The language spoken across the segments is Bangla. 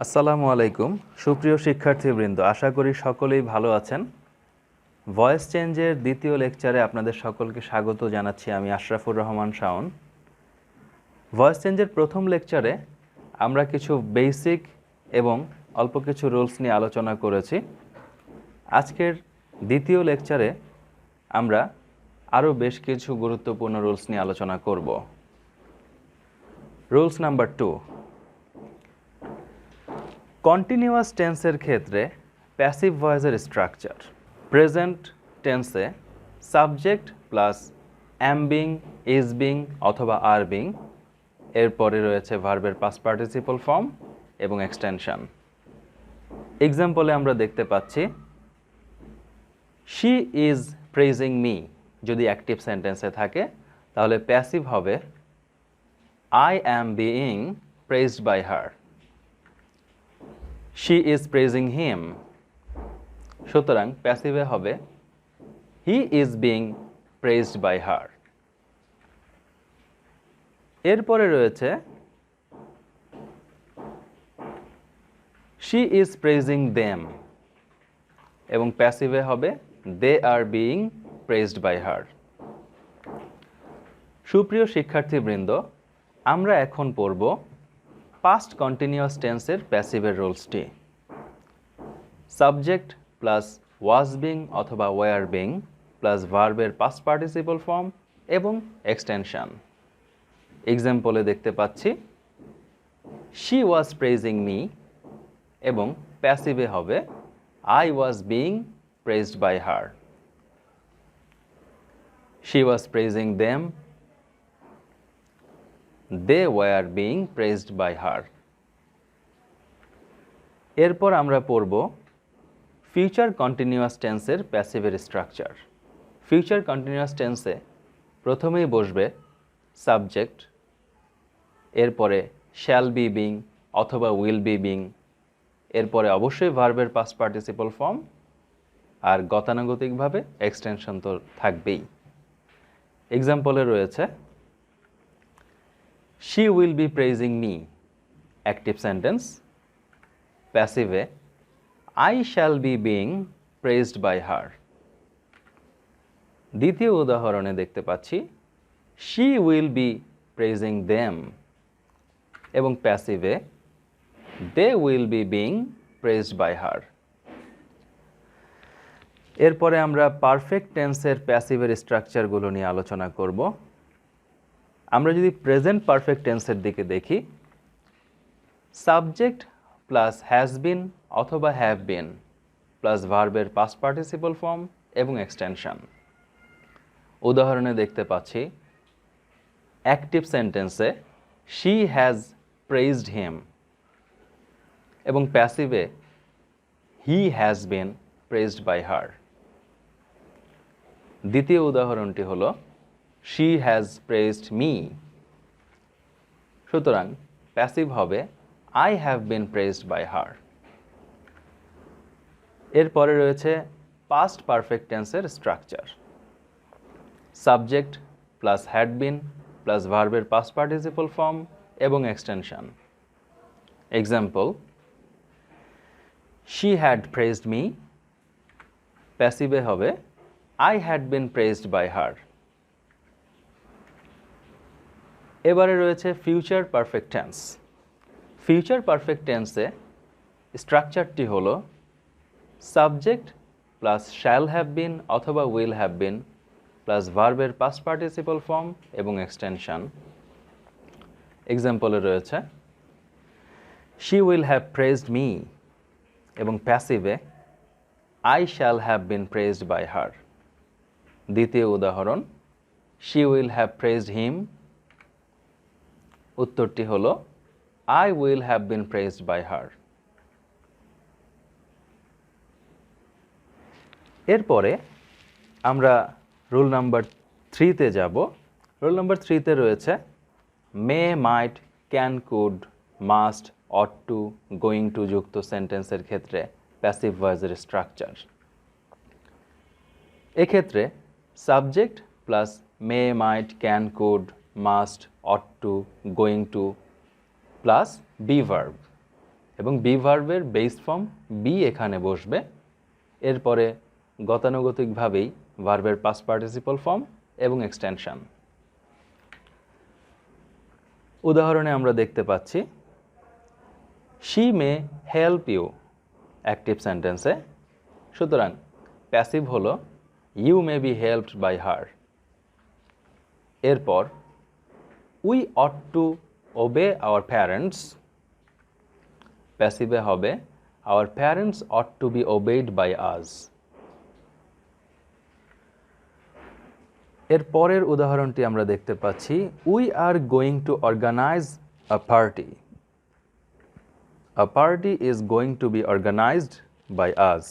আসসালামু আলাইকুম সুপ্রিয় শিক্ষার্থীবৃন্দ, আশা করি সকলেই ভালো আছেন। ভয়েস চেঞ্জের দ্বিতীয় লেকচারে আপনাদের সকলকে স্বাগত জানাচ্ছি। আমি আশরাফুর রহমান শাওন। ভয়েস চেঞ্জের প্রথম লেকচারে আমরা কিছু বেসিক এবং অল্প কিছু রুলস নিয়ে আলোচনা করেছি। আজকের দ্বিতীয় লেকচারে আমরা আরও বেশ কিছু গুরুত্বপূর্ণ রুলস নিয়ে আলোচনা করব। রুলস নাম্বার 2, কন্টিনিউয়াস টেন্সের ক্ষেত্রে প্যাসিভ ভয়েসের স্ট্রাকচার। প্রেজেন্ট টেন্সে subject plus am being, is being অথবা আর বিং, এরপরে রয়েছে ভার্বের পাস্ট পার্টিসিপল ফর্ম এবং এক্সটেনশন। এক্সাম্পলে আমরা দেখতে পাচ্ছি শি ইজ প্রেজিং মি। যদি অ্যাক্টিভ সেন্টেন্সে থাকে তাহলে প্যাসিভ হবে I am being praised by her. She is praising him. সুতরাং প্যাসিভে হবে he is being praised by her. এরপরে রয়েছে she is praising them এবং প্যাসিভে হবে they are being praised by her. সুপ্রিয় শিক্ষার্থীবৃন্দ, আমরা এখন পড়ব পাস্ট কন্টিনিউয়াস টেন্সের প্যাসিভের রুলসটি। সাবজেক্ট প্লাস ওয়াজ বিং অথবা ওয়ার বিং প্লাস ভার্বের পাস্ট পার্টিসিপল ফর্ম এবং এক্সটেনশন। এক্সাম্পলে দেখতে পাচ্ছি শি ওয়াজ প্রেজিং মি এবং প্যাসিভে হবে I was being praised by her. She was praising them, they were being praised by her. এরপর আমরা পড়ব ফিউচার কন্টিনিউয়াস টেন্সের প্যাসিভের স্ট্রাকচার। ফিউচার কন্টিনিউয়াস টেন্সে প্রথমেই বসবে সাবজেক্ট, এরপরে শ্যাল বি বিং অথবা উইল বি বিং, এরপরে অবশ্যই ভার্বের পাস্ট পার্টিসিপল ফর্ম, আর গতানুগতিকভাবে এক্সটেনশন তো থাকবেই। এক্সাম্পলে রয়েছে she will be praising me, active sentence. Passive, I shall be being praised by her. দ্বিতীয় উদাহরণে দেখতে পাচ্ছি she will be praising them এবং প্যাসিভে they will be being praised by her. এরপরে আমরা পারফেক্ট টেন্সের প্যাসিভের স্ট্রাকচারগুলো নিয়ে আলোচনা করব। আমরা যদি প্রেজেন্ট পারফেক্ট টেন্সের দিকে দেখি, সাবজেক্ট প্লাস হ্যাজ বিন অথবা হ্যাভ বিন প্লাস ভার্বের পাস্ট পার্টিসিপল ফর্ম এবং এক্সটেনশন। উদাহরণে দেখতে পাচ্ছি অ্যাক্টিভ সেন্টেন্সে শি হ্যাজ প্রেজড হিম এবং প্যাসিভে he has been praised by her. দ্বিতীয় উদাহরণটি হলো she has praised me. সুতরাং প্যাসিভ হবে I have been praised by her. এরপরে রয়েছে পাস্ট পারফেক্ট টেন্সের structure. Subject plus had been plus ভার্বের পাস্ট পার্টিসিপল ফর্ম এবং extension. Example she had praised me, প্যাসিভে হবে I had been praised by her. এবারে রয়েছে future perfect tense. Future perfect টেন্সে স্ট্রাকচারটি হলো subject plus shall have been অথবা উইল হ্যাভ বিন প্লাস ভার্বের পাস্ট পার্টিসিপল ফর্ম এবং এক্সটেনশন। এক্সাম্পলে রয়েছে she will have praised me এবং প্যাসিভে I shall have been praised by her. দ্বিতীয় উদাহরণ she will have praised him, উত্তরটি হলো I will have been praised by her. এরপরে আমরা রুল নাম্বার 3-তে যাব। রুল নাম্বার 3-তে রয়েছে may, might, can, could, must, ought to, going to যুক্ত সেন্টেন্সের ক্ষেত্রে প্যাসিভ ভয়েসের স্ট্রাকচার। এক্ষেত্রে subject plus may, might, can, could, must, ought to, going to plus be verb এবং বি ভার্বের বেস ফর্ম বি এখানে বসবে, এরপরে গতানুগতিকভাবেই ভার্বের পাস্ট পার্টিসিপল ফর্ম এবং এক্সটেনশন। উদাহরণে আমরা দেখতে পাচ্ছি she may help you active সেন্টেন্সে, সুতরাং প্যাসিভ হলো you may be helped by her. এরপর we ought to obey our parents, প্যাসিভে হবে our parents ought to be obeyed by us. এর পরের উদাহরণটি আমরা দেখতে পাচ্ছি we are going to organise a party, a party is going to be organised by us.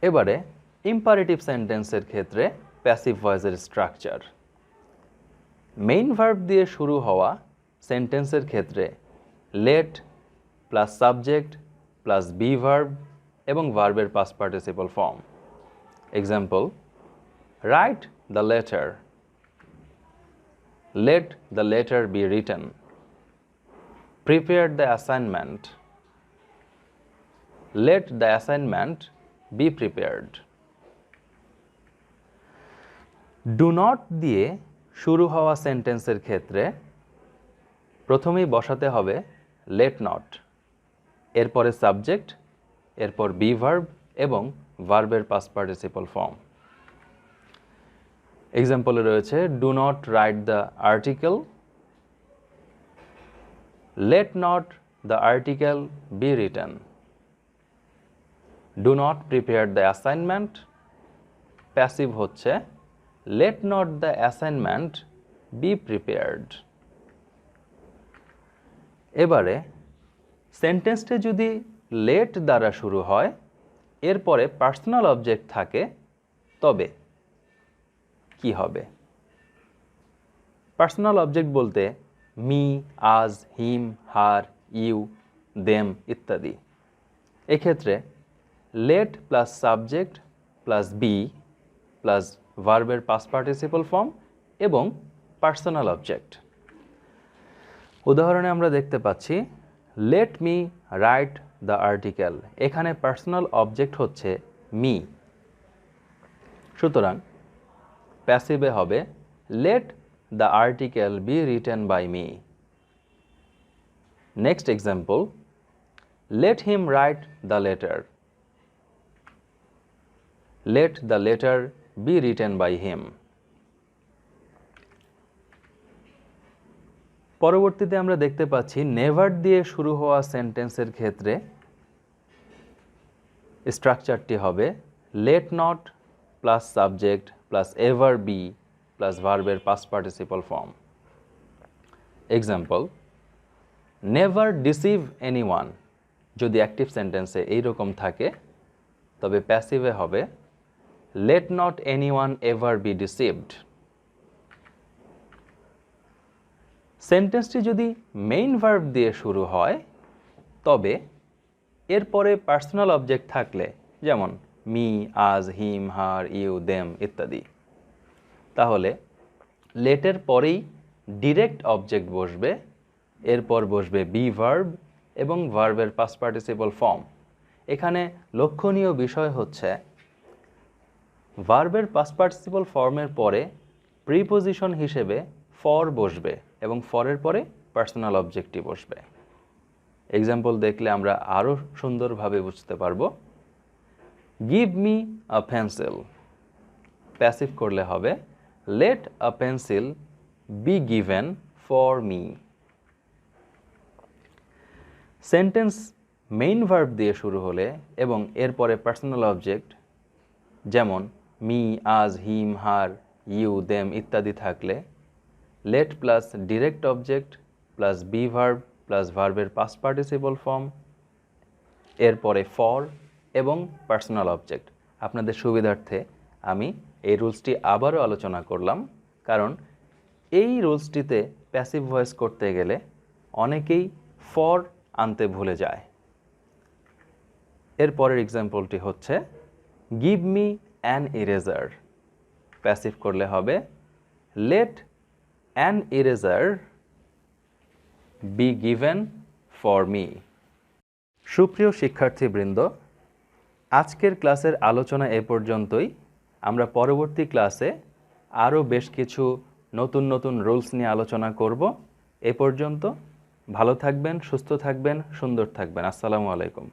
এবারে ইম্পারেটিভ সেন্টেন্সের ক্ষেত্রে প্যাসিভ ভয়েসের স্ট্রাকচার। মেইন ভার্ব দিয়ে শুরু হওয়া সেন্টেন্সের ক্ষেত্রে late plus subject plus be verb এবং ভার্বের past participle form. Example, right the letter, let the letter be written, prepare the assignment, let the assignment be prepared. Do not দিয়ে শুরু হওয়া সেন্টেন্সের ক্ষেত্রে প্রথমেই বসাতে হবে লেট নট, এরপরে সাবজেক্ট, এরপর বি ভার্ব এবং ভার্বের পাস্ট পার্টিসিপল ফর্ম। এক্সাম্পলে রয়েছে do not right the article, let not the article be written, do not prepare the assignment, passive হচ্ছে let not the assignment be prepared. এবারে সেন্টেন্সটি যদি লেট দ্বারা শুরু হয়, এরপরে পার্সোনাল অবজেক্ট থাকে, তবে কি হবে? পার্সোনাল অবজেক্ট বলতে মি, আজ, হিম, হার, ইউ, দেম ইত্যাদি। এক্ষেত্রে let plus subject plus be plus ভার্বের পাস্ট পার্টিসিপল ফর্ম এবং পার্সোনাল অবজেক্ট। উদাহরণে আমরা দেখতে পাচ্ছি let me write the article, এখানে পার্সোনাল অবজেক্ট হচ্ছে মি, সুতরাং প্যাসিভে হবে let the article be written by me. Next example, let him write the letter, let the letter be written by him. পরবর্তীতে আমরা দেখতে পাচ্ছি নেভার দিয়ে শুরু হওয়া সেন্টেন্সের ক্ষেত্রে স্ট্রাকচারটি হবে let not plus subject plus ever be plus ভার্বের past participle form. Example, never deceive anyone যদি অ্যাক্টিভ সেন্টেন্সে এইরকম থাকে, তবে প্যাসিভে হবে let not anyone ever be deceived. সেন্টেন্সটি যদি মেইন ভার্ব দিয়ে শুরু হয়, তবে এরপরে পার্সোনাল অবজেক্ট থাকলে, যেমন মি, আজ, হিম, হার, ইউ, দেম ইত্যাদি, তাহলে লেটের পরেই ডিরেক্ট অবজেক্ট বসবে, এরপর বসবে বি ভার্ব এবং ভার্বের পাস্ট পার্টিসিপল ফর্ম। এখানে লক্ষণীয় বিষয় হচ্ছে ভার্বের পাস্ট পার্টিসিপল ফর্মের পরে প্রিপোজিশন হিসেবে ফর বসবে এবং ফরের পরে পার্সোনাল অবজেক্টটি বসবে। এক্সাম্পল দেখলে আমরা আরও সুন্দরভাবে বুঝতে পারবো। Give me a pencil, passive করলে হবে late a pencil be given for me. Sentence main verb দিয়ে শুরু হলে এবং এরপরে পার্সোনাল অবজেক্ট যেমন মি, আজ, হিম, হার, ইউ, দেম ইত্যাদি থাকলে let plus direct object plus be verb plus ভার্বের পাস্ট পার্টিসিপল ফর্ম, এরপরে ফর এবং পার্সোনাল অবজেক্ট। আপনাদের সুবিধার্থে আমি এই রুলসটি আবারও আলোচনা করলাম, কারণ এই রুলসটিতে প্যাসিভ ভয়েস করতে গেলে অনেকেই ফর আনতে ভুলে যায়। এরপরের এক্সাম্পলটি হচ্ছে give me an eraser, passive করলে হবে let an eraser be given for me. সুপ্রিয় শিক্ষার্থীবৃন্দ, আজকের ক্লাসের আলোচনা এ পর্যন্তই। আমরা পরবর্তী ক্লাসে আরও বেশ কিছু নতুন নতুন রুলস নিয়ে আলোচনা করব। এ পর্যন্ত ভালো থাকবেন, সুস্থ থাকবেন, সুন্দর থাকবেন। আসসালামু আলাইকুম।